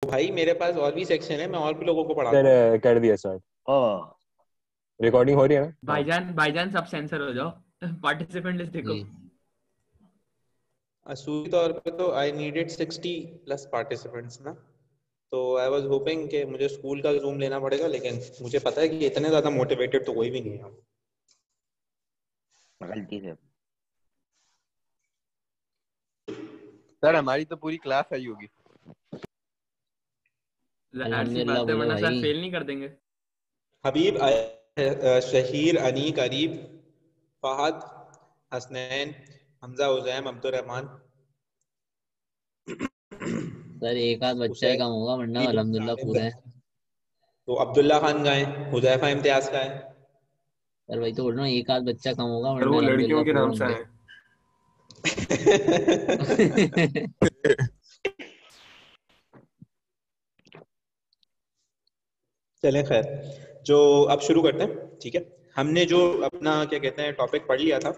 भाई मेरे पास और भी सेक्शन है, मैं और भी लोगों को पढ़ाता हूँ। कर कर दिया स्टार्ट। ओ रिकॉर्डिंग हो रही है ना? हाँ। भाईजान भाईजान सब सेंसर हो जाओ। पार्टिसिपेंट लिस्ट देखो। असूली तौर पे तो आई नीडेड 60+ पार्टिसिपेंट्स ना, तो आई वाज होपिंग कि मुझे स्कूल का जूम लेना पड़ेगा, लेकिन मुझे पता है कि इतने ज़्यादा मोटिवेटेड तो कोई भी नहीं है। गलती से। सर हमारी तो पूरी क्लास आई होगी। ऐसी अल्हम्दुलिल्लाह बात है, बोलो वरना सर भाई। फेल नहीं कर देंगे। हबीब, शहीर, अनीक, अरीब, फहद, हसनैन, हमजा, उजैम, अब्दुर्रहमान, सर एक आध बच्चा ही हुसैन, कम होगा वरना अलीम, अल्हम्दुलिल्लाह सालिम, पूरे हैं। तो अब्दुल्ला खान का है, हुजैफा इम्तियाज का है। सर वही तो बोल रहा हूँ, एक आध बच्चा कम होगा पर वरना वो लड़कियों अल्हम्दुलिल्लाह के पूरे नाम से होंगे। है। चलें खैर, जो अब शुरू करते हैं, ठीक है। हमने जो अपना क्या कहते हैं टॉपिक पढ़ लिया था,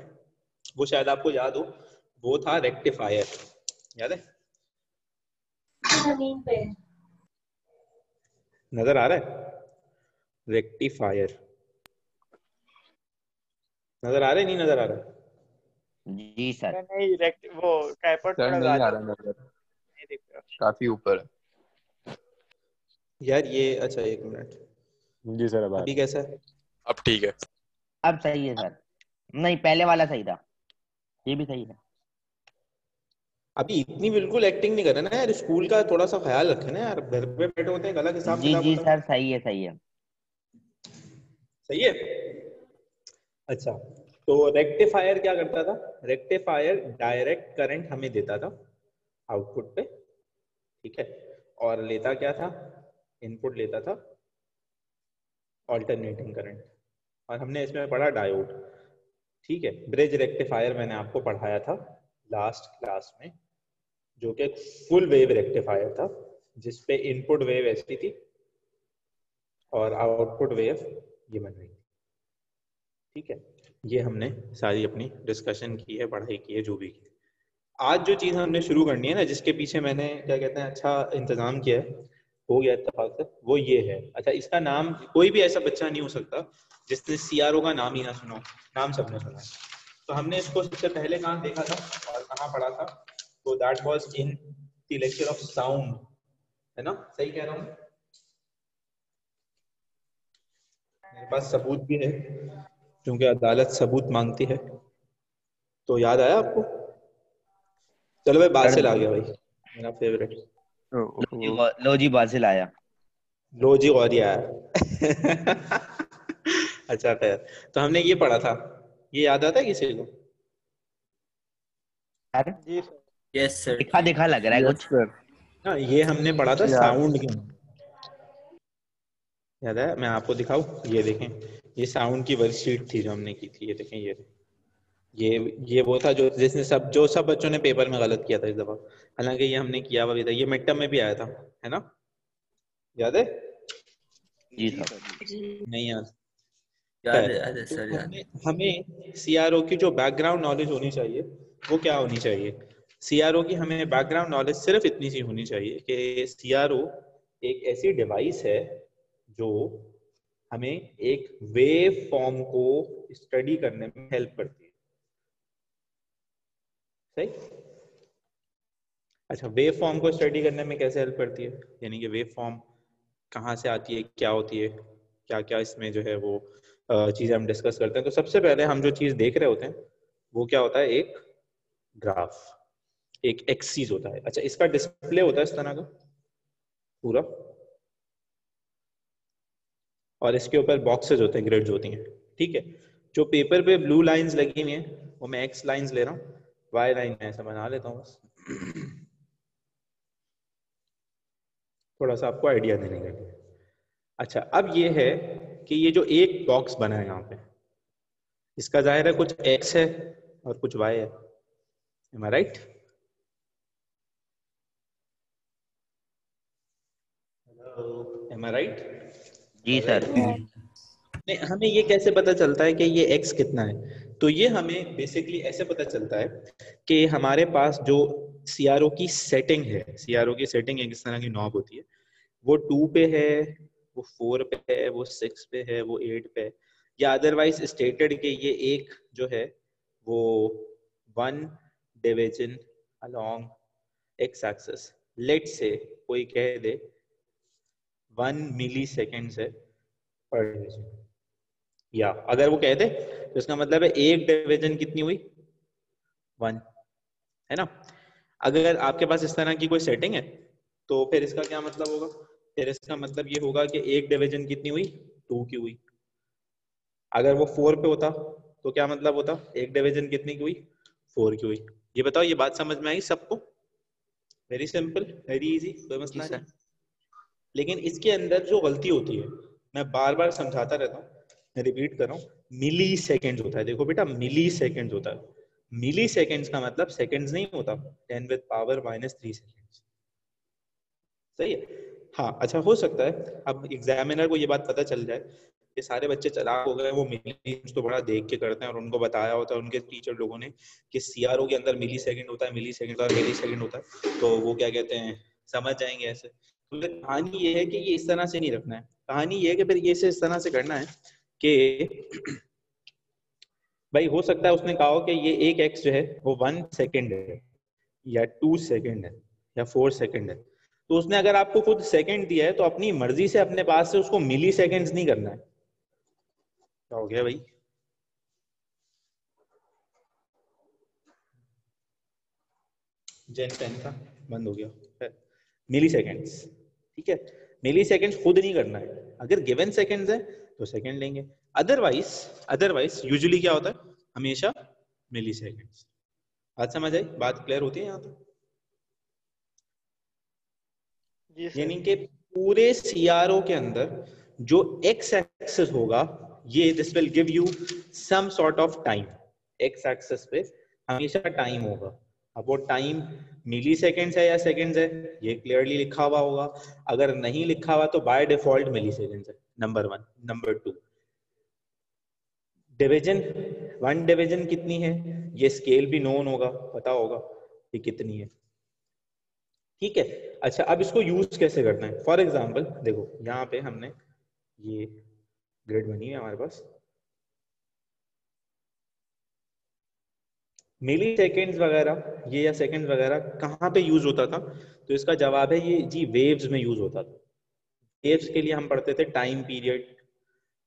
वो शायद आपको याद हो, वो था रेक्टिफायर। याद है? नजर आ रहा है रेक्टिफायर? नजर आ रहा है, नहीं नजर आ रहा? जी सर। नहीं वो टाइपर सर थोड़ा नहीं आ ज्यादा रहा नजर, नहीं दिख रहा। काफी ऊपर है। यार ये अच्छा, एक मिनट, जी सर अब आ अभी रहा कैसा है? अब ठीक है। अब सही है सर। नहीं, पहले वाला सही था, ये भी सही है। अभी इतनी बिल्कुल एक्टिंग नहीं कर रहे ना यार, स्कूल का थोड़ा सा ख्याल रखें ना यार, घर पे बैठे होते हैं, एक अलग हिसाब जी किताब जी होता है। सर, सही है सही है। सही है। अच्छा, तो रेक्टिफायर क्या करता था? रेक्टिफायर डायरेक्ट करंट हमें देता था आउटपुट पे, ठीक है, और लेता क्या था? इनपुट लेता था ऑल्टरनेटिंग करंट। और हमने इसमें पढ़ा डायोड, ठीक है। ब्रिज रेक्टिफायर मैंने आपको पढ़ाया था लास्ट क्लास में, जो कि फुल वेव रेक्टिफायर था, जिसपे इनपुट वेव ऐसी थी और आउटपुट वेव ये बन रही थी, ठीक है। ये हमने सारी अपनी डिस्कशन की है, पढ़ाई की है, जो भी की। आज जो चीज़ हमने शुरू करनी है ना, जिसके पीछे मैंने क्या कहते हैं अच्छा इंतजाम किया है, हो गया इत्तेफाक से, वो ये है। अच्छा, इसका नाम, कोई भी ऐसा बच्चा नहीं हो सकता जिसने सीआरओ का नाम ही ना सुना हो, नाम सबने सुना है। तो हमने इसको सबसे पहले कहाँ देखा था और कहाँ पढ़ा था? तो that was in the lecture of sound, है ना? सही कह रहा हूँ? मेरे पास सबूत भी है, क्योंकि अदालत सबूत मांगती है। तो याद आया आपको? चलो भाई, कर बासिल आ दो। गया भाई, मेरा फेवरेट। लो जी बासिल आया। लो जी गौरी आया। अच्छा खैर, तो हमने ये पढ़ा था, ये याद आता है किसी को? सर जी सर। Yes sir. दिखा दिखा लग रहा है यस कुछ। सर। हाँ, ये हमने पढ़ा था याद। साउंड के। याद है? मैं आपको दिखाऊं, ये देखें, ये साउंड की वर्कशीट थी जो हमने की थी, ये देखें, ये ये वो था जो जिसने सब बच्चों ने पेपर में गलत किया था इस दफा। हालांकि ये हमने किया हुआ भी था, ये मिड टर्म में भी आया था, है ना? याद है? जी सर। नहीं याद? याद है तो सर, याद है। हमें हमें सीआरओ की जो बैकग्राउंड नॉलेज होनी चाहिए, वो क्या होनी चाहिए? सीआरओ की हमें बैकग्राउंड नॉलेज सिर्फ इतनी सी होनी चाहिए कि सीआरओ एक ऐसी डिवाइस है जो हमें एक वेव फॉर्म को स्टडी करने में हेल्प करती है। सही? अच्छा, वेव फॉर्म को स्टडी करने में कैसे हेल्प करती है? यानी कि वेव फॉर्म कहाँ से आती है, क्या होती है, क्या क्या इसमें जो है वो चीज़ें हम डिस्कस करते हैं। तो सबसे पहले हम जो चीज़ देख रहे होते हैं वो क्या होता है? एक ग्राफ, एक एक्सिस होता है। अच्छा, इसका डिस्प्ले होता है इस तरह का पूरा, और इसके ऊपर बॉक्सेस होते हैं, ग्रिड्स होती हैं, ठीक है। जो पेपर पे ब्लू लाइंस लगी हुई हैं वो मैं एक्स लाइंस ले रहा हूँ, वाई लाइन मैं ऐसा बना लेता हूँ बस, थोड़ा सा आपको आइडिया देने के लिए। अच्छा, अब ये है कि ये जो एक बॉक्स बना है यहाँ पे, इसका जाहिर है कुछ एक्स है और कुछ वाई है। एम आई राइट? एम आई राइट? जी सर। नहीं, हमें ये कैसे पता चलता है कि ये x कितना है? तो ये हमें बेसिकली ऐसे पता चलता है कि हमारे पास जो सीआरओ की सेटिंग है, सीआरओ की सेटिंग एक इस तरह की नॉब होती है, वो 2 पे है, वो 4 पे है, वो 6 पे है, वो 8 पे है, या अदरवाइज स्टेटेड के ये एक जो है वो 1 division along X axis, let say कोई कह दे 1 मिली सेकेंड है पर डिवीजन, या अगर वो कह दे तो इसका मतलब है एक डिवीजन कितनी हुई 1, है ना। अगर आपके पास इस तरह की कोई सेटिंग है तो फिर इसका क्या मतलब होगा, फिर इसका मतलब ये होगा कि एक डिवीजन कितनी हुई 2 की हुई। अगर वो 4 पे होता तो क्या मतलब होता, एक डिवीजन कितनी की हुई 4 की हुई। ये बताओ, ये बात समझ में आई सबको? वेरी सिंपल, वेरी इजी, कोई मसला नहीं। लेकिन इसके अंदर जो गलती होती है, मैं बार बार समझाता रहता हूँ, मैं रिपीट कर रहा हूँ, मिली सेकेंड होता है। देखो बेटा, मिली सेकेंड होता है। मिली सेकेंड्स का मतलब सेकेंड्स नहीं होता, 10 with power -3 सेकेंड्स, सही है। हाँ अच्छा, हो सकता है अब एग्जामिनर को ये बात पता चल जाए कि सारे बच्चे चालाक हो गए, वो मिली तो बड़ा देख के करते हैं और उनको बताया होता है उनके टीचर लोगों ने कि सीआरओ के अंदर मिली सेकेंड होता है, मिली सेकेंड और मिली सेकेंड होता है, तो वो क्या कहते हैं समझ जाएंगे ऐसे। तो कहानी ये है कि ये इस तरह से नहीं रखना है, कहानी ये है कि फिर ये से इस तरह से करना है कि भाई हो सकता है उसने कहा हो कि ये एक एक्स जो है वो 1 सेकेंड है या 2 सेकेंड है या 4 सेकेंड है, तो उसने अगर आपको खुद सेकेंड दिया है तो अपनी मर्जी से अपने पास से उसको मिली सेकेंड्स नहीं करना है। क्या हो गया भाई? जेन पेन का बंद हो गया। मिली सेकेंड्स, ठीक है, मिली सेकेंड्स खुद नहीं करना है। अगर गिवन सेकेंड्स है तो सेकेंड लेंगे, अदरवाइज यूजुअली क्या होता है, हमेशा मिली सेकेंड्स। बात समझ आई? बात क्लियर होती है यहाँ तक? यानी कि पूरे सीआरओ के अंदर जो एक्स एक्सिस होगा, ये this will give you some sort of time. X axis पे हमेशा टाइम होगा। अब वो टाइम मिली सेकेंड्स है या सेकेंड्स है, ये क्लियरली लिखा हुआ होगा। अगर नहीं लिखा हुआ तो बाय डिफॉल्ट मिली सेकेंड्स है, नंबर 1। नंबर 2, डिवीजन, 1 डिवीजन कितनी है, ये स्केल भी नोन होगा, पता होगा ये कितनी है, ठीक है। अच्छा, अब इसको यूज कैसे करना है? फॉर एग्जाम्पल देखो, यहाँ पे हमने ये ग्रिड बनी है हमारे पास, मिली सेकेंड्स वगैरह ये या सेकेंड्स वगैरह कहाँ पे यूज होता था, तो इसका जवाब है ये जी वेव्स में यूज होता था। वेव्स के लिए हम पढ़ते थे टाइम पीरियड,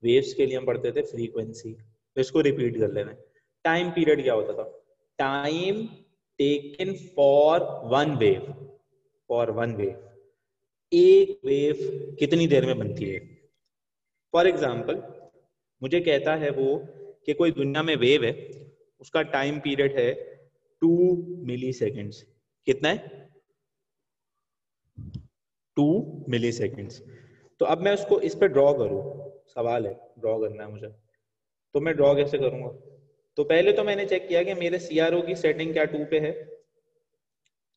वेव्स के लिए हम पढ़ते थे फ्रीक्वेंसी। तो इसको रिपीट कर लेना है। टाइम पीरियड क्या होता था, time taken for one wave, for one wave, एक वेव कितनी देर में बनती है। फॉर एग्जाम्पल मुझे कहता है वो कि कोई दुनिया में वेव है, उसका टाइम पीरियड है 2 मिली सेकेंड्स। कितना है? 2 मिली सेकेंड्स। तो अब मैं उसको इस पे ड्रॉ करूं, सवाल है, ड्रॉ करना है मुझे, तो मैं ड्रॉ कैसे करूंगा? तो पहले तो मैंने चेक किया कि मेरे सीआरओ की सेटिंग क्या 2 पे है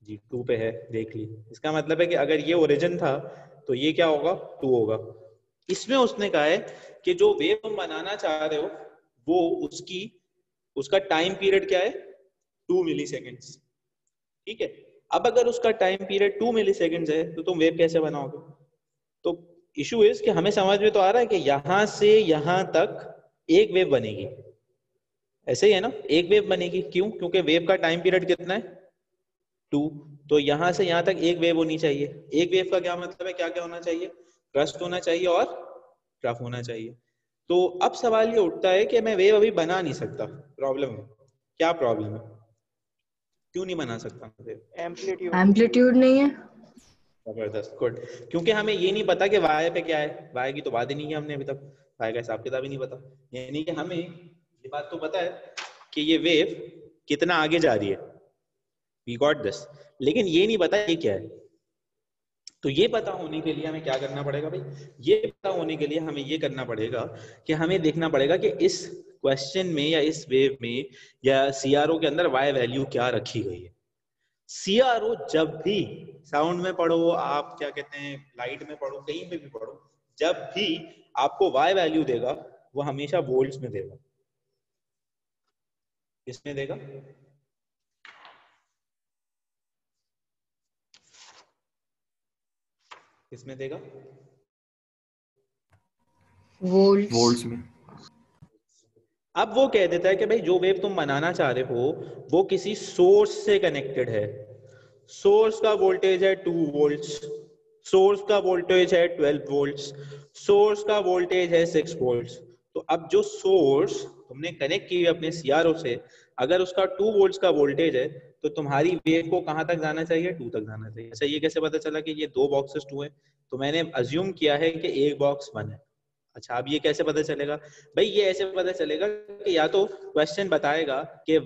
जी, 2 पे है, देख ली। इसका मतलब है कि अगर ये ओरिजिन था तो ये क्या होगा 2 होगा। इसमें उसने कहा है कि जो वेव तुम बनाना चाह रहे हो वो उसका टाइम पीरियड क्या है 2 मिली सेकेंड्स, ठीक है। अब अगर उसका टाइम पीरियड 2 मिली सेकेंड्स है तो तुम वेव कैसे बनाओगे? तो इशू इज कि हमें समझ में तो आ रहा है कि यहां से यहां तक एक वेव बनेगी, ऐसे ही है ना, एक वेव बनेगी। क्यों? क्योंकि वेव का टाइम पीरियड कितना है 2, तो यहां से यहां तक एक वेव होनी चाहिए। एक वेव का क्या मतलब है, क्या क्या होना चाहिए, क्रस्ट होना चाहिए और ट्रफ होना चाहिए। तो अब सवाल ये उठता है कि मैं वेव अभी बना नहीं सकता, प्रॉब्लम है क्या? प्रॉब्लम है, क्यों नहीं बना सकता वेव? एम्पलीट्यूड नहीं है। जबरदस्त, गुड। क्योंकि हमें ये नहीं पता कि वाई पे क्या है, वाई की तो बात ही नहीं है हमने अभी तक, वाई का हिसाब किताब ही नहीं पता। यानी कि हमें ये बात तो पता है कि ये वेव कितना आगे जा रही है, वी गॉट दिस, लेकिन ये नहीं पता ये क्या है। तो ये पता होने के लिए हमें क्या करना पड़ेगा भाई? ये पता होने के लिए हमें ये करना पड़ेगा कि हमें देखना पड़ेगा कि इस क्वेश्चन में या इस वेव में या सीआरओ के अंदर वाई वैल्यू क्या रखी गई है। सीआरओ जब भी साउंड में पढ़ो, आप क्या कहते हैं लाइट में पढ़ो, कहीं पे भी पढ़ो, जब भी आपको वाई वैल्यू देगा वो हमेशा वोल्ट्स में देगा। किसमें देगा? किसमें देगा? वोल्ट्स में। अब वो कह देता है कि भाई जो वेव तुम बनाना चाह रहे हो वो किसी सोर्स से कनेक्टेड है, सोर्स का वोल्टेज है 2 वोल्ट्स, सोर्स का वोल्टेज है 12 वोल्ट्स, सोर्स का वोल्टेज है 6 वोल्ट्स। तो अब जो सोर्स तुमने कनेक्ट की अपने सीआरओ से, अगर उसका 2 वोल्ट्स का वोल्टेज है तो तुम्हारी वेव को कहां तक जाना चाहिए? 2 तक जाना चाहिए। अच्छा, ये कैसे पता चला कि ये 2 बॉक्सेस 2 है? तो मैंने अज्यूम किया है कि एक बॉक्स 1 है। अच्छा, अब ये कैसे पता चलेगा भाई? ये ऐसे पता चलेगा कि या तो क्वेश्चन बताएगा कि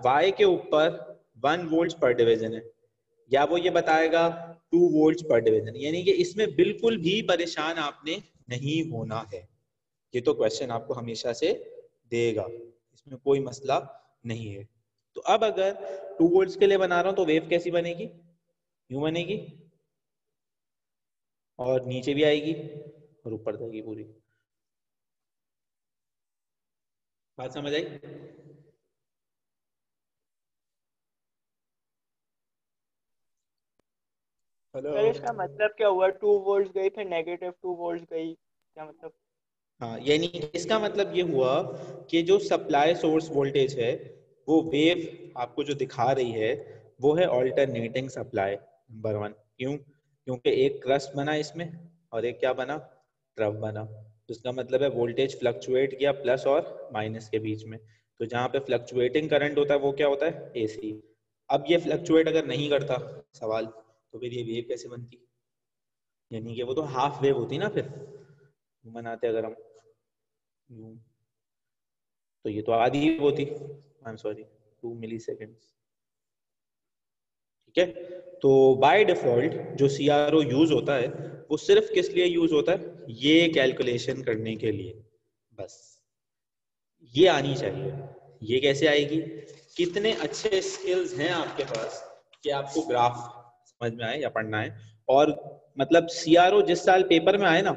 y के ऊपर 1 वोल्ट पर डिवीजन है, या वो ये बताएगा 2 वोल्ट पर डिवीजन। यानी कि इसमें बिल्कुल भी परेशान आपने नहीं होना है, ये तो क्वेश्चन आपको हमेशा से देगा, इसमें कोई मसला नहीं है। तो अब अगर 2 वोल्ट्स के लिए बना रहा हूं तो वेव कैसी बनेगी? यूं बनेगी और नीचे भी आएगी और ऊपर जाएगी पूरी। बात समझ आई? हेलो? सर इसका मतलब क्या हुआ? 2 वोल्ट्स गई फिर -2 वोल्ट्स गई, क्या मतलब? हाँ, यानी इसका मतलब ये हुआ कि जो सप्लाई सोर्स वोल्टेज है वो वेव आपको जो दिखा रही है वो है ऑल्टरनेटिंग सप्लाई, नंबर 1। क्यों? क्योंकि एक क्रस्ट बना इसमें और एक क्या बना? ट्रफ बना। तो इसका मतलब है वोल्टेज फ्लक्चुएट किया प्लस और माइनस के बीच में। तो जहाँ पे फ्लक्चुएटिंग करंट होता है वो क्या होता है? एसी। अब ये फ्लक्चुएट अगर नहीं करता सवाल, तो फिर ये वेव कैसे बनती? यानी कि वो तो हाफ वेव होती ना फिर बनाते अगर हम, तो ये तो आधी ही होती। I am sorry, 2 milliseconds. ठीक है, तो बाय डिफॉल्ट जो सीआरओ यूज होता है वो सिर्फ किस लिए यूज होता है? ये कैलकुलेशन करने के लिए बस। ये आनी चाहिए। ये कैसे आएगी? कितने अच्छे स्किल्स हैं आपके पास कि आपको ग्राफ समझ में आए या पढ़ना है। और मतलब सीआरओ जिस साल पेपर में आए ना,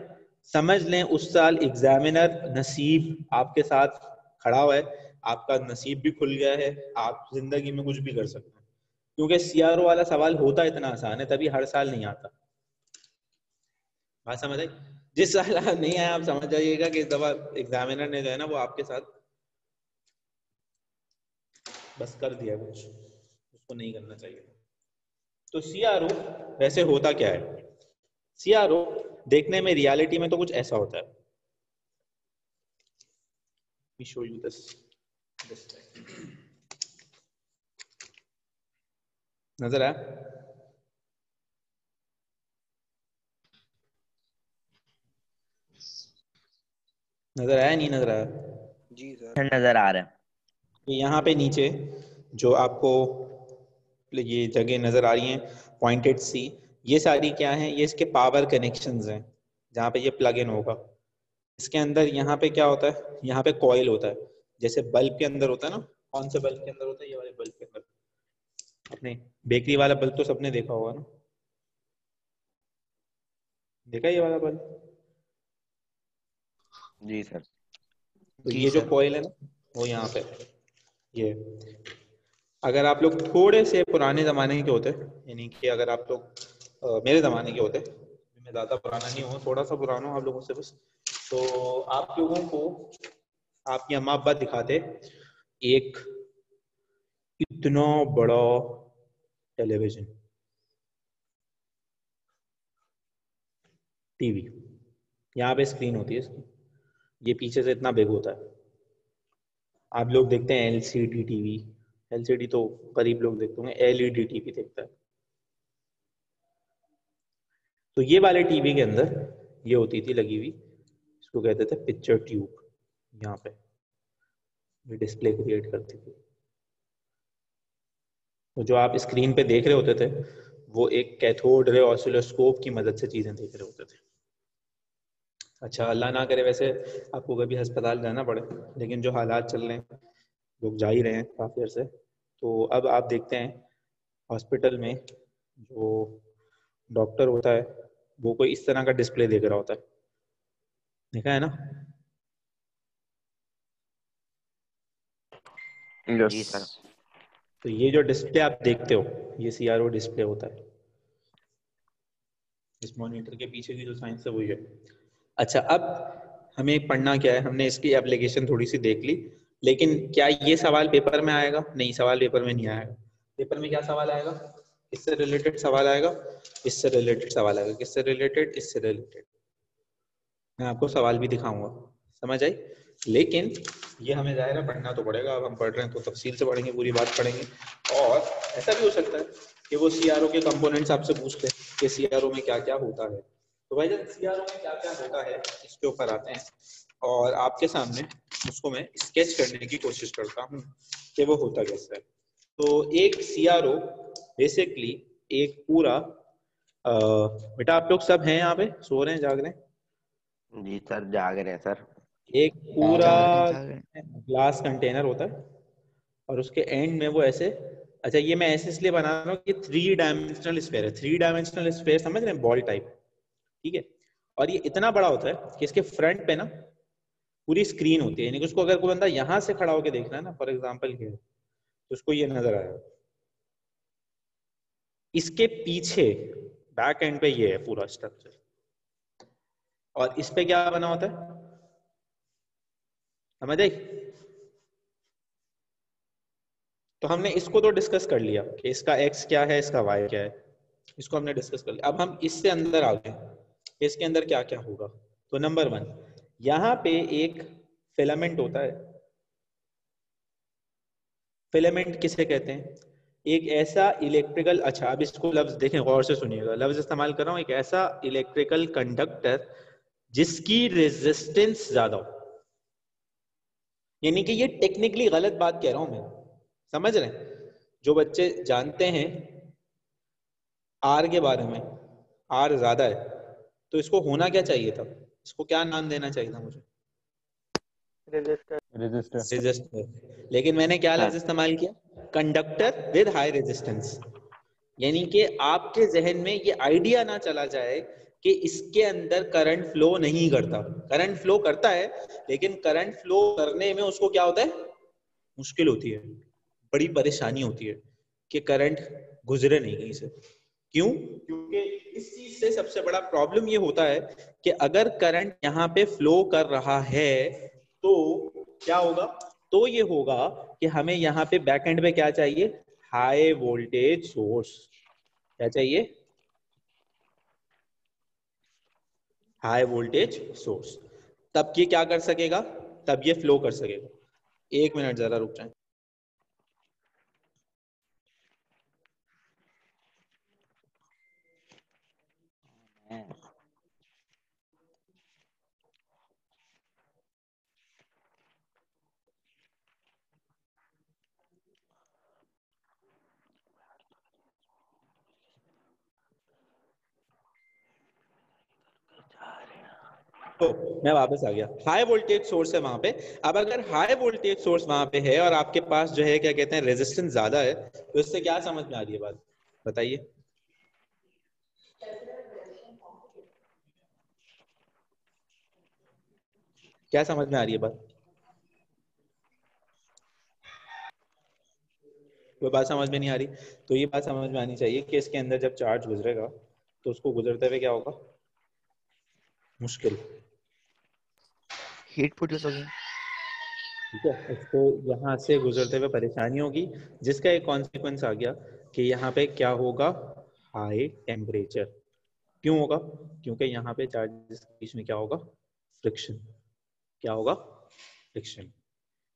समझ लें उस साल एग्जामिनर नसीब आपके साथ खड़ा हुआ है, आपका नसीब भी खुल गया है, आप जिंदगी में कुछ भी कर सकते हैं। क्योंकि सीआरओ वाला सवाल होता इतना आसान है, तभी हर साल नहीं आता। बात समझ आई? जिस साल नहीं आया आप समझ जाइएगा कि इस दफा एग्जामिनर ने जो है ना वो आपके साथ बस कर दिया कुछ, उसको नहीं करना चाहिए। तो सीआरओ वैसे होता क्या है? सीआरओ देखने में रियलिटी में तो कुछ ऐसा होता है। Let me show you this नजर आया? नजर आया? नहीं नजर आया? जी सर। नजर आ रहा है। तो यहाँ पे नीचे जो आपको ये जगह नजर आ रही हैं पॉइंटेड सी, ये सारी क्या है? ये इसके पावर कनेक्शंस हैं जहाँ पे ये प्लग इन होगा। इसके अंदर यहाँ पे क्या होता है? यहाँ पे कॉइल होता है, जैसे बल्ब के अंदर होता है ना। कौन से बल्ब के अंदर होता है? ये वाले बल्ब के अंदर। अपने बेकरी वाला बल्ब तो सबने देखा होगा ना, देखा ये वाला बल्ब? जी सर। तो ये जो कॉइल है ना वो यहाँ पे ये, अगर आप लोग थोड़े से पुराने जमाने के होते, यानी कि अगर आप लोग मेरे जमाने के होते, मैं ज्यादा पुराना नहीं हूँ, थोड़ा सा पुराना हूँ आप लोगों से बस, तो आप लोगों को आपकी अम्मा अब्बा दिखाते एक इतना बड़ा टेलीविजन, टीवी। यहाँ पे स्क्रीन होती है इसकी, ये पीछे से इतना बिग होता है। आप लोग देखते हैं एलसीडी टीवी, एलसीडी तो गरीब लोग देखते होंगे, एलईडी टीवी देखता है। तो ये वाले टीवी के अंदर ये होती थी लगी हुई, इसको कहते थे पिक्चर ट्यूब। यहाँ पे ये डिस्प्ले क्रिएट करती थी। तो जो आप स्क्रीन पे देख रहे होते थे वो एक कैथोड रे ऑसिलोस्कोप की मदद से चीजें देख रहे होते थे। अच्छा, अल्लाह ना करे वैसे आपको कभी अस्पताल जाना पड़े, लेकिन जो हालात चल रहे हैं लोग जा ही रहे हैं काफी देर से, तो अब आप देखते हैं हॉस्पिटल में जो डॉक्टर होता है वो कोई इस तरह का डिस्प्ले देख रहा होता है, देखा है ना? जी सर। तो ये जो डिस्प्ले आप देखते हो ये सीआरओ डिस्प्ले होता है। इस मॉनिटर के पीछे की जो साइंस है वही है। अच्छा, अब हमें पढ़ना क्या है, हमने इसकी एप्लीकेशन थोड़ी सी देख ली, लेकिन क्या ये सवाल पेपर में आएगा? नहीं, सवाल पेपर में नहीं आएगा। पेपर में क्या सवाल आएगा? इससे रिलेटेड सवाल आएगा, इससे रिलेटेड सवाल आएगा, किससे रिलेटेड? इससे रिलेटेड। मैं आपको सवाल भी दिखाऊंगा, समझ आई? लेकिन ये हमें ज़ाहिर है पढ़ना तो पड़ेगा। अब हम पढ़ रहे हैं तो तफसील से पढ़ेंगे, पूरी बात पढ़ेंगे। और ऐसा भी हो सकता है कि वो सीआरओ के कंपोनेंट्स आपसे पूछ ले कि सीआरओ में क्या क्या होता है। तो भाई जब सीआरओ में क्या क्या होता है इसके ऊपर आते हैं, और आपके सामने उसको मैं स्केच करने की कोशिश करता हूँ कि वो होता कैसे है। तो एक सीआरओ बेसिकली एक पूरा बेटा आप लोग सब हैं यहाँ पे, सो रहे हैं, जाग रहे हैं? जी सर, जाग रहे हैं सर। एक पूरा जाग रहे हैं। ग्लास कंटेनर होता है और उसके एंड में वो ऐसे, अच्छा ये मैं ऐसे इसलिए बना रहा हूँ कि 3 डायमेंशनल स्फीयर है। 3 डायमेंशनल स्फीयर समझ रहे हैं, बॉल टाइप, ठीक है। और ये इतना बड़ा होता है कि इसके फ्रंट पे ना पूरी स्क्रीन होती है, यानी कि उसको अगर कोई बंदा यहाँ से खड़ा होकर देखना है ना, फॉर एग्जाम्पल ये, तो उसको ये नजर आएगा। इसके पीछे बैक एंड पे ये है पूरा स्ट्रक्चर, और इस पे क्या बना होता है, समझ आई? तो हमने इसको तो डिस्कस कर लिया कि इसका x क्या है, इसका y क्या है, इसको हमने डिस्कस कर लिया। अब हम इससे अंदर आ गए, इसके अंदर क्या क्या होगा। तो नंबर 1, यहाँ पे एक फिलामेंट होता है। फिलामेंट किसे कहते हैं? एक ऐसा इलेक्ट्रिकल, अच्छा अब इसको लफ्ज देखें, गौर से सुनिएगा, लफ्ज इस्तेमाल कर रहा हूँ, एक ऐसा इलेक्ट्रिकल कंडक्टर जिसकी रेजिस्टेंस ज्यादा हो। यानी कि ये टेक्निकली गलत बात कह रहा हूं मैं, समझ रहे हैं? जो बच्चे जानते हैं आर के बारे में, आर ज्यादा है, तो इसको होना क्या चाहिए था? इसको क्या नाम देना चाहिए था मुझे? रेजिस्टर। लेकिन मैंने क्या लफ्ज इस्तेमाल किया? Conductor with high resistance. यानी कि आपके जहन में ये आइडिया ना चला जाए कि इसके अंदर करंट फ्लो नहीं करता। करंट फ्लो करता है, लेकिन करंट फ्लो करने में उसको क्या होता है? मुश्किल होती है, बड़ी परेशानी होती है कि करंट गुजरे नहीं कहीं से। क्यों? क्योंकि इस चीज से सबसे बड़ा प्रॉब्लम ये होता है कि अगर करंट यहाँ पे फ्लो कर रहा है तो क्या होगा? तो ये होगा कि हमें यहाँ पे बैक एंड पे क्या चाहिए? High voltage source. क्या चाहिए? High voltage source. तब ये क्या कर सकेगा? तब ये फ्लो कर सकेगा। 1 मिनट जरा रुक जाए। तो मैं वापस आ गया। हाई वोल्टेज सोर्स है वहां पे। अब अगर हाई वोल्टेज सोर्स वहां पे है और आपके पास जो है क्या कहते हैं रेजिस्टेंस ज्यादा है, तो इससे क्या समझ में आ रही है बात? बताइए। क्या समझ में आ रही है बात? वो बात समझ में नहीं आ रही, तो ये बात समझ में आनी चाहिए कि इसके अंदर जब चार्ज गुजरेगा तो उसको गुजरते हुए क्या होगा? मुश्किल। हीट प्रोड्यूस होगी। ठीक है, उसको यहाँ से गुजरते हुए परेशानी होगी, जिसका एक कॉन्सिक्वेंस आ गया कि यहाँ पे क्या होगा? High temperature. क्यों होगा? क्योंकि यहाँ पे चार्जेस के बीच में क्या होगा? फ्रिक्शन। क्या होगा? फ्रिक्शन।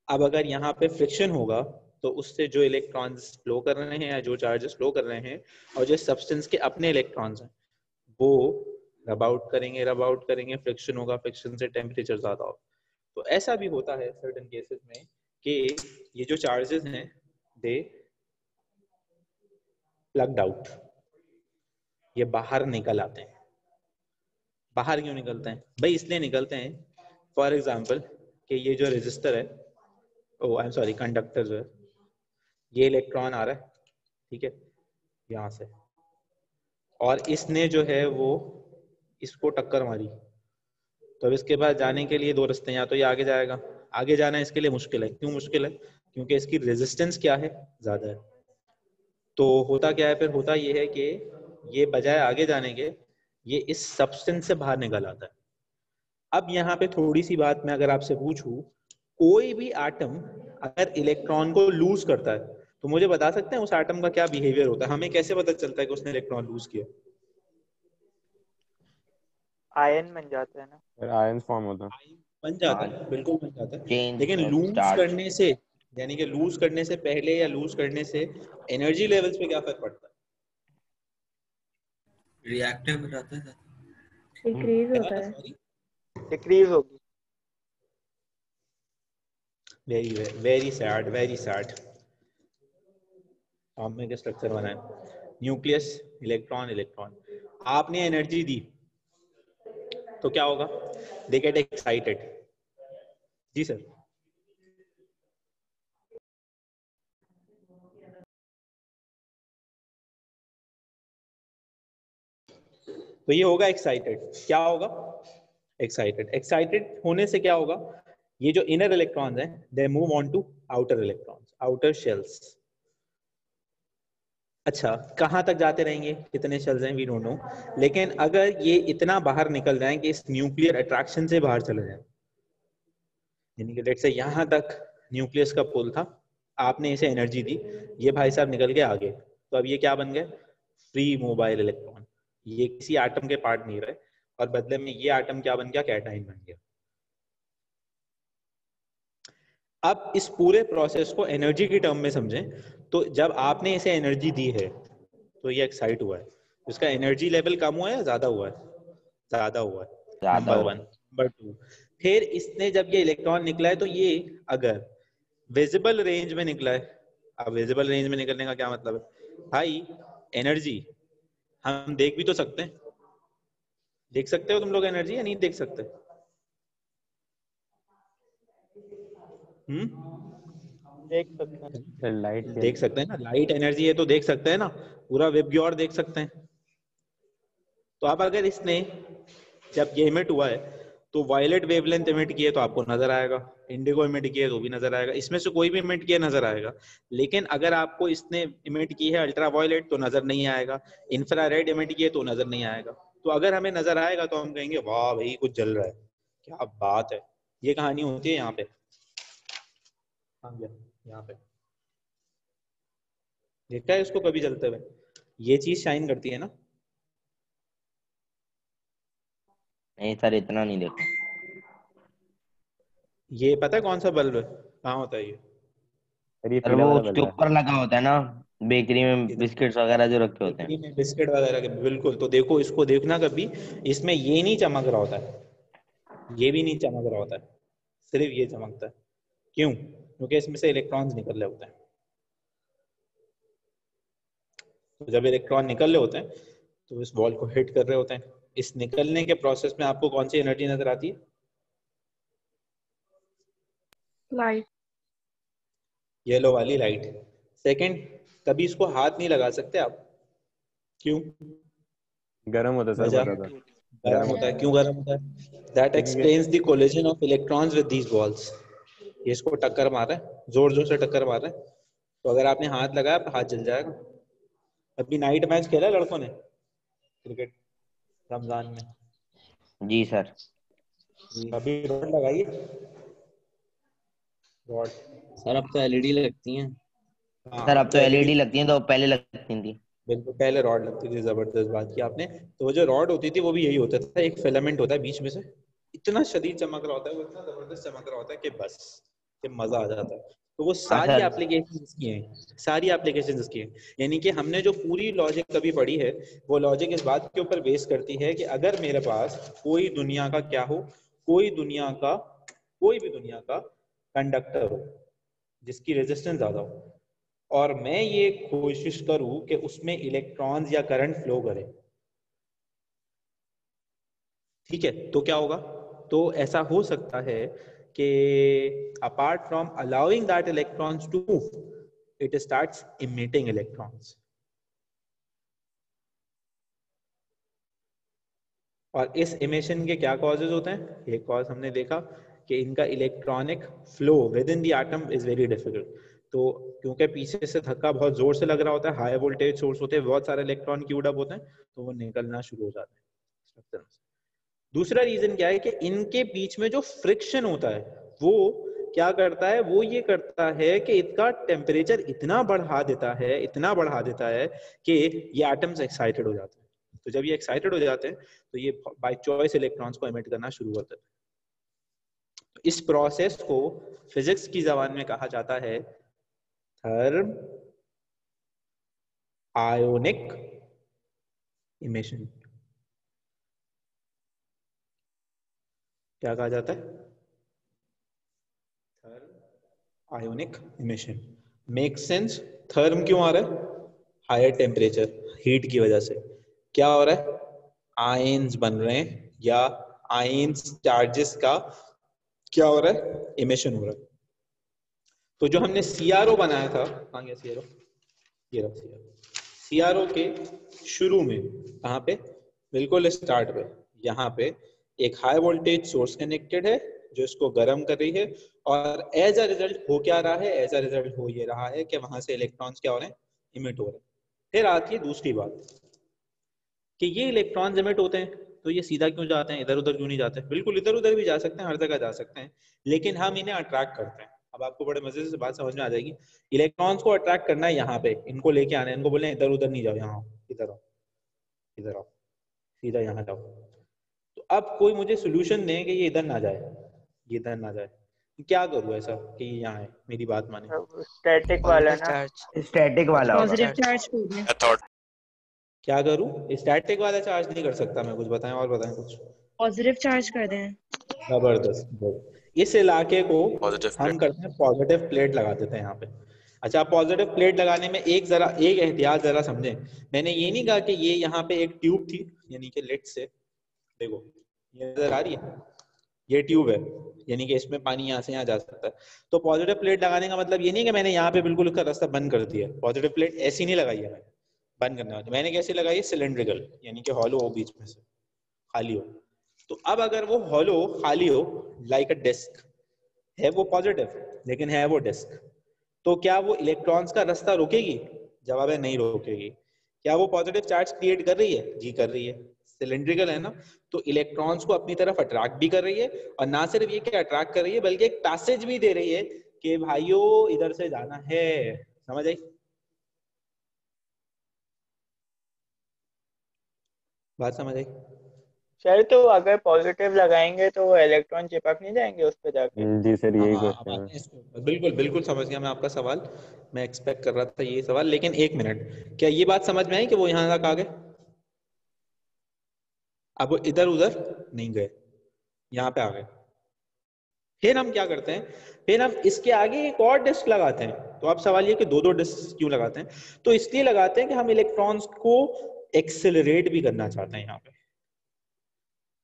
अब अगर यहाँ पे फ्रिक्शन होगा तो उससे जो इलेक्ट्रॉन्स फ्लो कर रहे हैं या जो चार्जेस फ्लो कर रहे हैं और जो सब्सटेंस के अपने इलेक्ट्रॉन्स हैं वो रब आउट करेंगे, फ्रिक्शन होगा, फ्रिक्शन से टेम्परेचर ज्यादा होगा। तो ऐसा भी होता है सर्टेन केसेस में कि ये जो चार्जेस हैं दे प्लग्ड आउट, ये बाहर निकल आते हैं। बाहर क्यों निकलते हैं भाई? इसलिए निकलते हैं फॉर एग्जांपल कि ये जो रेजिस्टर है, ओ आई एम सॉरी, कंडक्टर जो है, ये इलेक्ट्रॉन आ रहा है, ठीक है, यहाँ से, और इसने जो है वो इसको टक्कर मारी। तो अब इसके बाद जाने के लिए 2 रास्ते हैं, या तो ये आगे जाएगा, आगे जाना इसके लिए मुश्किल है। क्यों मुश्किल है? क्योंकि इसकी रेजिस्टेंस क्या है? ज्यादा है। तो होता क्या है फिर? होता ये है कि ये बजाय आगे जाने के ये इस सब्सटेंस से बाहर निकल आता है। अब यहाँ पे थोड़ी सी बात मैं अगर आपसे पूछूं, कोई भी एटम अगर इलेक्ट्रॉन को लूज करता है तो मुझे बता सकते हैं उस एटम का क्या बिहेवियर होता है? हमें कैसे पता चलता है कि उसने इलेक्ट्रॉन लूज किया? आयन बन जाता है ना। फिर आयंस फॉर्म होता है। बन जाता है, बिल्कुल बन जाता है, चेंज लेकिन लूज करने से, यानी कि लूज करने से पहले या लूज करने से एनर्जी लेवल्स पे क्या फर्क पड़ता है? रिएक्टिव रहता है। डिक्रीज होता है। सॉरी, डिक्रीज होगी। Very sad, very sad. में का स्ट्रक्चर बना है, न्यूक्लियस, इलेक्ट्रॉन, इलेक्ट्रॉन। आपने एनर्जी दी तो क्या होगा? They get excited. जी सर। तो ये होगा एक्साइटेड। क्या होगा? एक्साइटेड। एक्साइटेड होने से क्या होगा? ये जो इनर इलेक्ट्रॉन्स हैं, they move on to outer electrons, outer shells. अच्छा, कहाँ तक जाते रहेंगे, कितने शेल्स हैं, वी डोंट नो, लेकिन अगर ये इतना बाहर निकल जाए कि इस न्यूक्लियर अट्रैक्शन से बाहर चले जाए, यानी कि लेट्स से यहाँ तक न्यूक्लियस का पुल था, आपने इसे एनर्जी दी, ये भाई साहब निकल के आगे, तो अब ये क्या बन गए? Free mobile electron. ये किसी एटम के पार्ट नहीं रहे, और बदले में ये एटम क्या बन गया? कैटाइन बन गया। अब इस पूरे प्रोसेस को एनर्जी की टर्म में समझें, तो जब आपने इसे एनर्जी दी है तो ये एक्साइट हुआ है, इसका एनर्जी लेवल कम हुआ है या ज्यादा हुआ है? ज्यादा हुआ है, नंबर 1। नंबर 2, फिर इसने जब ये इलेक्ट्रॉन निकला है तो ये अगर विजिबल रेंज में निकला है, अब विजिबल रेंज में निकलने का क्या मतलब है भाई? एनर्जी हम देख भी तो सकते हैं, देख सकते हो तुम लोग एनर्जी या नहीं देख सकते? देख सकते हैं। लाइट देख सकते हैं ना, लाइट एनर्जी है तो देख सकते हैं ना, पूरा विबग्योर देख सकते हैं। तो अब अगर इसने जब ये इमिट हुआ है तो वायलेट वेवलेंथ इमिट किए तो आपको नजर आएगा, इंडिगो इमिट किए तो भी नजर आएगा, इसमें से कोई भी इमिट किए नजर आएगा। लेकिन अगर आपको इसने इमिट की है अल्ट्रा वायलेट तो नजर नहीं आएगा, इंफ्रारेड इमिट किए तो नजर नहीं आएगा। तो अगर हमें नजर आएगा तो हम कहेंगे वाह भाई कुछ जल रहा है, क्या बात है। ये कहानी होती है यहाँ पे, यहाँ पे देखा है इसको कभी जलते हुए? ये चीज शाइन करती है ना। नहीं सर, इतना नहीं देखा। ये पता है कौन सा बल्ब है, कहाँ होता है ये? अरे सर पीला वो वाला उसके बल्ब है। ऊपर लगा होता है ना, बेकरी में बिस्किट्स वगैरह जो रखे होते हैं। बेकरी में बिस्किट वगैरह के, बिल्कुल। तो देखो इसको देखना कभी, इसमें ये नहीं चमक रहा होता है, ये भी नहीं चमक रहा होता है, सिर्फ ये चमकता है। क्यों? क्योंकि इसमें से इलेक्ट्रॉन्स निकल रहे होते हैं। तो जब इलेक्ट्रॉन निकल रहे होते हैं तो इस बॉल को हिट कर रहे होते हैं। इस निकलने के प्रोसेस में आपको कौन सी एनर्जी नजर आती है? लाइट। येलो वाली लाइट। सेकंड, कभी इसको हाथ नहीं लगा सकते आप, क्यों? गर्म होता है सर, वजह? बता था। गर्म होता है। क्यों गर्म होता है? That explains the collision of electrons with these balls. ये इसको टक्कर मार रहा है, जोर जोर से टक्कर मार रहा है, तो अगर आपने हाथ लगाया तो हाथ जल जाएगा। अभी नाइट मैच खेला है लड़कों ने क्रिकेट रमजान में? जी सर। अभी रॉड लगाइए, रॉड। सर अब तो एलईडी लगती हैं। सर अब तो एलईडी लगती है, तो पहले लगती थी। बिल्कुल, पहले रॉड लगती थी। जबरदस्त बात की आपने। तो वो जो रॉड होती थी वो भी यही होता था, एक फिलामेंट होता है बीच में से, इतना शदीद चमक रहा होता है, वो इतना जबरदस्त चमक रहा होता है कि बस कि मजा आ जाता है। तो वो सारी एप्लीकेशंस की हैं, सारी एप्लीकेशंस की हैं। यानी कि हमने जो पूरी लॉजिक कभी पढ़ी है वो लॉजिक इस बात के ऊपर बेस करती है कि अगर मेरे पास कोई दुनिया का क्या हो, कोई भी दुनिया का कंडक्टर हो जिसकी रेजिस्टेंस ज्यादा हो, और मैं ये कोशिश करूं कि उसमें इलेक्ट्रॉन्स या करंट फ्लो करे, ठीक है, तो क्या होगा? तो ऐसा हो सकता है कि apart from allowing that electrons to move, it starts emitting electrons. और इस इमिशन के क्या कॉजेज होते हैं? एक कॉज हमने देखा कि इनका electronic flow with in the atom is very difficult. तो क्योंकि पीछे से धक्का बहुत जोर से लग रहा होता है, हाई वोल्टेज सोर्स होते हैं, बहुत सारे इलेक्ट्रॉन क्यूड अप होते हैं, तो वो निकलना शुरू हो जाते हैं। दूसरा रीजन क्या है कि इनके बीच में जो फ्रिक्शन होता है वो क्या करता है, वो ये करता है कि इसका टेम्परेचर इतना बढ़ा देता है कि ये एटम्स एक्साइटेड हो जाते हैं। तो जब ये एक्साइटेड हो जाते हैं तो ये बाय चॉइस इलेक्ट्रॉन्स को एमिट करना शुरू करते हैं। इस प्रोसेस को फिजिक्स की जबान में कहा जाता है थर्म आयोनिक इमिशन। क्या कहा जाता है? Thermionic emission. Make sense. Therm क्यों आ रहा है? हायर टेम्परेचर, हीट की वजह से क्या हो रहा है? आयंस बन रहे हैं या आयंस चार्जेस का क्या हो रहा है? इमिशन हो रहा है। तो जो हमने CRO बनाया था, कहाँ गया CRO? ये रहा CRO के शुरू में कहाँ पे? बिल्कुल स्टार्ट पे यहाँ पे एक हाई वोल्टेज सोर्स कनेक्टेड है जो इसको गर्म कर रही है, और एज अ रिजल्ट हो क्या रहा है? एज अ रिजल्ट हो ये रहा है कि वहां से इलेक्ट्रॉन्स क्या हो रहे हैं? इमिट हो रहे हैं। फिर आती है दूसरी बात कि ये इलेक्ट्रॉन्स इमिट होते हैं तो ये सीधा क्यों जाते हैं? इधर उधर क्यों नहीं जाते? बिल्कुल इधर उधर भी जा सकते हैं, हर जगह जा सकते हैं, लेकिन हम इन्हें अट्रैक्ट करते हैं। अब आपको बड़े मजे से बात समझ में आ जाएगी। इलेक्ट्रॉन्स को अट्रैक्ट करना है यहाँ पे, इनको लेके आना है, इनको बोले इधर उधर नहीं जाओ, यहाँ इधर आओ, इधर आओ, सीधा यहाँ जाओ। तो अब कोई मुझे सोल्यूशन दे कि ये इधर ना जाए, ये इधर ना जाए, क्या करूँ ऐसा कि ये यहाँ है? मेरी बात माने। स्टैटिक वाला ना, स्टैटिक वाला होगा। पॉजिटिव चार्ज को दे। क्या करूँ? स्टैटिक वाला चार्ज नहीं कर सकता मैं, कुछ बताएं और बताएं कुछ। पॉजिटिव चार्ज कर दें। जबरदस्त। इस इलाके को हम करते हैं पॉजिटिव प्लेट लगा देते हैं यहाँ पे। अच्छा, पॉजिटिव प्लेट लगाने में एक एहतियात जरा समझें। मैंने ये नहीं कहा कि ये यहाँ पे एक ट्यूब थी, यानी कि लेट से देखो ये नजर आ रही है, ये ट्यूब है, यानी कि इसमें पानी यहाँ से यहाँ जा सकता है। तो पॉजिटिव प्लेट लगाने का मतलब ये नहीं कि मैंने यहाँ पे बिल्कुल उसका रास्ता बंद कर दिया। पॉजिटिव प्लेट ऐसी नहीं लगाई है मैंने बंद करने वाली। मैंने कैसे लगाई है? सिलेंड्रिकल, यानी कि हॉलो हो, बीच में से खाली हो। तो अब अगर वो हॉलो खाली हो, लाइक अ डिस्क है, वो पॉजिटिव लेकिन है वो डिस्क, तो क्या वो इलेक्ट्रॉन्स का रास्ता रोकेगी? जवाब है नहीं रोकेगी। क्या वो पॉजिटिव चार्ज क्रिएट कर रही है? जी कर रही है। सिलेंड्रिकल है ना, तो इलेक्ट्रॉन्स को अपनी तरफ अट्रैक्ट भी कर रही है, और ना सिर्फ ये कि अट्रैक्ट कर रही है बल्कि एक पैसेज भी दे रही है कि भाइयों इधर से जाना है। समझ आई बात? समझ आई सर? तो अगर पॉजिटिव लगाएंगे तो वो इलेक्ट्रॉन चिपक नहीं जाएंगे उस पे जाके? जी सर, यही हाँ, क्वेश्चन है। इसको बिल्कुल बिल्कुल समझ गया मैं आपका सवाल। मैं एक्सपेक्ट कर रहा था ये सवाल, लेकिन एक मिनट, क्या ये बात समझ में आई कि वो यहाँ तक आ गए? अब वो इधर उधर नहीं गए, यहाँ पे आ गए। फिर हम क्या करते हैं? फिर हम इसके आगे एक और डिस्क लगाते हैं। तो अब सवाल ये कि दो डिस्क क्यों लगाते हैं? तो इसलिए लगाते हैं कि हम इलेक्ट्रॉन्स को एक्सेलरेट भी करना चाहते हैं यहाँ पे।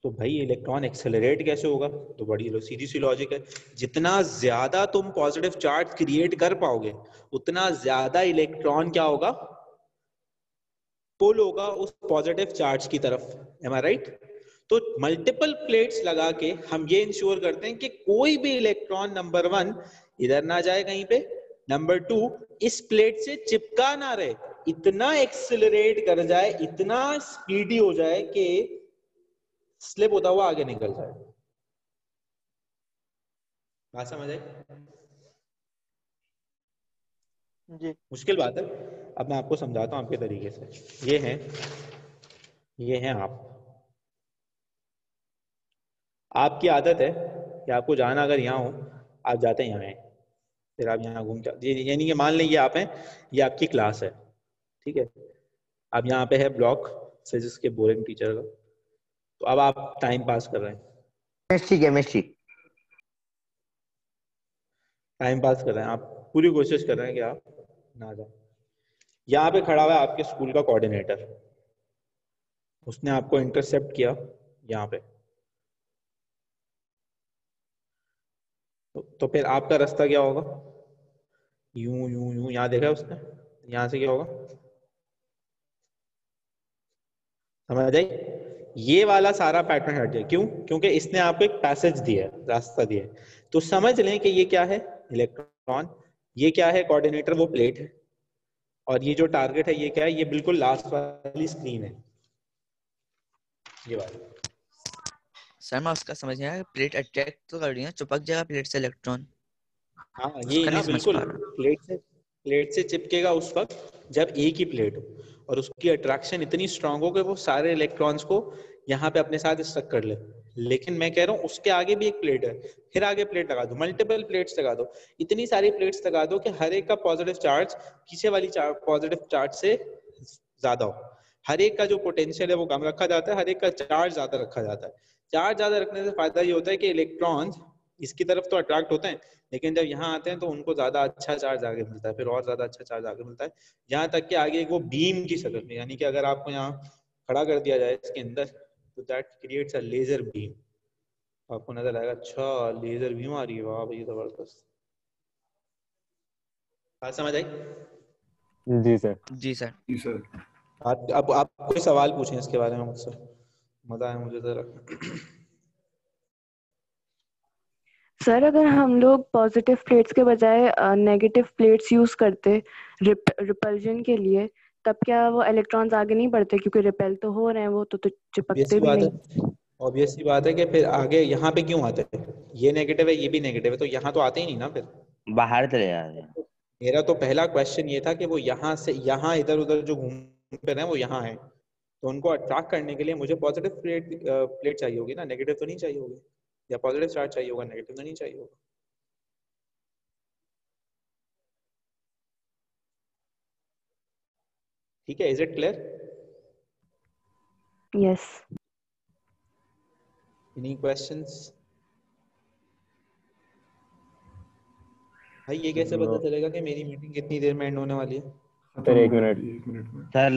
तो भाई इलेक्ट्रॉन एक्सेलरेट कैसे होगा? तो बड़ी सीधी सी लॉजिक है, जितना ज्यादा तुम पॉजिटिव चार्ज क्रिएट कर पाओगे उतना ज्यादा इलेक्ट्रॉन क्या होगा? पुल होगा उस पॉजिटिव चार्ज की तरफ। एम आई राइट? तो मल्टीपल प्लेट्स लगा के हम ये इंश्योर करते हैं कि कोई भी इलेक्ट्रॉन नंबर 1 इधर ना जाए कहीं पे, नंबर 2 इस प्लेट से चिपका ना रहे, इतना एक्सेलरेट कर जाए, इतना स्पीडी हो जाए कि स्लिप होता हुआ आगे निकल जाए। बात समझ आई? जी। मुश्किल बात है, अब मैं आपको समझाता हूं आपके तरीके से। ये हैं आपकी आदत है कि आपको जाना अगर यहाँ हो, आप जाते हैं यहाँ हैं, फिर आप यहाँ घूम के, यानी कि मान लीजिए आप हैं, ये आपकी क्लास है, ठीक है, अब यहाँ पे है ब्लॉक फिजिक्स के बोरिंग टीचर का, तो अब आप टाइम पास कर रहे हैं, केमिस्ट्री टाइम पास कर रहे हैं, आप पूरी कोशिश कर रहे हैं कि आप ना जाए। यहाँ पे खड़ा हुआ है आपके स्कूल का कोऑर्डिनेटर, उसने आपको इंटरसेप्ट किया यहाँ पे, तो फिर आपका रास्ता क्या होगा? यूं यूं यूं, यहाँ देखा उसने, यहाँ से क्या होगा? समझ आई? ये वाला सारा पैटर्न हट जाए। क्यों? क्योंकि इसने आपको एक पैसेज दिया है, रास्ता दिया है। तो समझ लें कि ये क्या है? इलेक्ट्रॉन। ये क्या है? कोऑर्डिनेटर, वो प्लेट है। और ये जो टारगेट है ये क्या है? ये बिल्कुल लास्ट वाली स्क्रीन है, ये वाली। सर मैं उसका समझ नहीं आया, प्लेट अट्रैक्ट तो कर रही है, चिपक जाएगा प्लेट से इलेक्ट्रॉन। हाँ ये उसका ना नहीं समझ बिल्कुल पा रहा। प्लेट से चिपकेगा उस वक्त जब एक ही प्लेट हो और उसकी अट्रैक्शन इतनी स्ट्रांग हो कि वो सारे इलेक्ट्रॉन्स को यहाँ पे अपने साथ स्टक कर ले। लेकिन मैं कह रहा हूँ उसके आगे भी एक प्लेट है, फिर आगे प्लेट लगा दो, मल्टीपल प्लेट्स लगा दो, इतनी सारी प्लेट्स लगा दो कि हर एक का पॉजिटिव चार्ज पीछे वाली पॉजिटिव चार्ज से ज्यादा हो। हर एक का जो पोटेंशियल है वो कम रखा जाता है, हर एक का चार्ज ज्यादा रखा जाता है। चार्ज ज्यादा रखने से फायदा ये होता है कि इलेक्ट्रॉन इसकी तरफ तो अट्रैक्ट होते हैं, लेकिन जब यहाँ आते हैं तो उनको ज्यादा अच्छा चार्ज आगे मिलता है, फिर और ज्यादा अच्छा चार्ज आगे मिलता है, यहाँ तक कि आगे वो बीम की शक्ल में, यानी कि अगर आपको यहाँ खड़ा कर दिया जाए इसके अंदर तो that creates a laser beam. आपको नजर आएगा अच्छा लेजर बीम आ रही है, वाह भाई जबरदस्त। बात समझ आई? जी सर। जी सर। जी सर। अब आप कोई सवाल पूछें इसके बारे में मुझसे, मजा आया मुझे जरा। सर अगर हम लोग पॉजिटिव प्लेट्स के बजाय नेगेटिव प्लेट्स यूज करते रिपल्जन के लिए, तब क्या वो इलेक्ट्रॉन्स आगे नहीं बढ़ते? क्योंकि रिपेल तो हो रहे हैं वो, तो चिपकते भी नहीं। ऑब्वियस सी बात है कि फिर आगे यहाँ पे क्यों आते हैं? ये नेगेटिव है ये भी नेगेटिव है, तो यहाँ तो आते ही नहीं ना फिर, बाहर चले जाते हैं। मेरा तो पहला क्वेश्चन ये था कि वो यहाँ से यहाँ इधर उधर जो घूम फिर रहे हैं वो यहाँ है, तो उनको अट्रैक्ट करने के लिए मुझे पॉजिटिव प्लेट चाहिए होगी ना, नेगेटिव तो नहीं चाहिए होगी, या पॉजिटिव चार्ज चाहिए होगा, नेगेटिव तो नहीं चाहिए होगा। ठीक है, is it clear? Yes. Any questions? भाई ये कैसे पता चलेगा कि मेरी मीटिंग कितनी देर में एंड होने वाली है? Sir 1 minute. सर